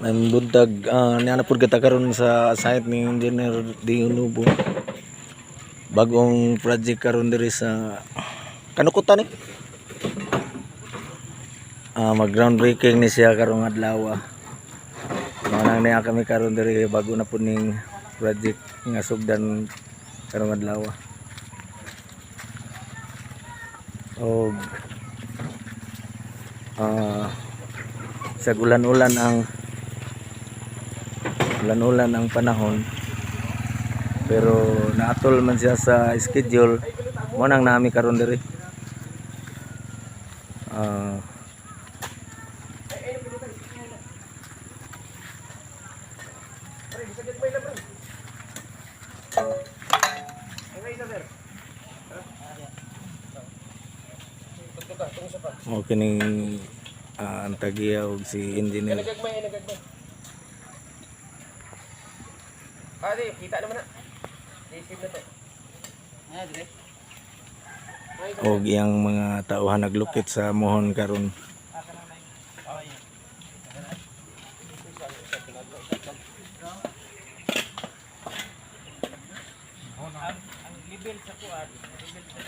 may buntag niya na pud kita karon sa site ni Engineer Diunubo. Bagong project karon diri sa Kanukutan ni. Mag groundbreaking ni siya karong adlaw. Manang niya kami karon diri bago na pud ning project nga sugdan karong adlaw. Og sa ulan-ulan ang panahon, pero naatol man siya sa schedule mo nang nami karon diri. Mo kining ang tagiya og si engineer. Kita naman na. Isip na to. Og iyang mga tauhan naglukit sa mohon karon. Ang level sa kuan, level sa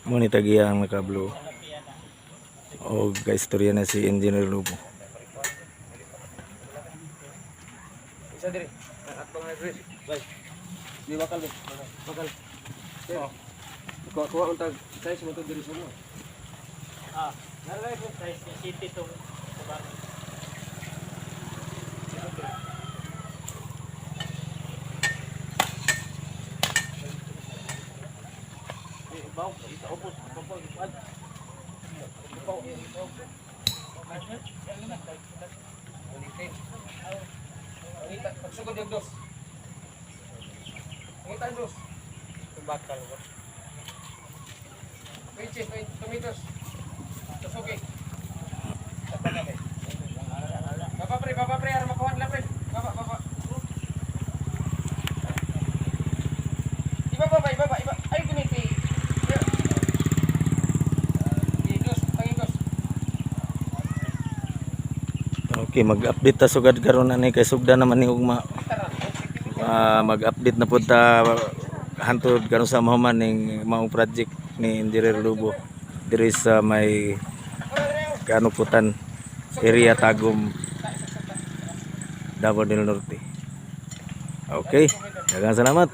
Mo ni tagiya ang nakablo. Og kaistorya na si Engineer Lubo. isa diri. At pang address. Bye. Di bakal be. Bakal. Kuha untag size mo to diri sa mo. Naray po size ni city to. Bau, isa upos, bau, ipad. Bau, bau. Ulitin. Ulitin, pagsugod yung dos. Ulitin dos. Bakal ko. 2 meters. Susugi. Baba pre, harap makuha lang pre. Baba. Ibaba. Ay, guniti. Okay, mag-update ta sugad karon ani kay sugda naman ni ugma. Mag-update na pud ta hantod karon sa mahuman ning maong project ni Engineer Lubo diri sa may Kanukutan area Tagum, Davao del Norte. Okay, daghang salamat.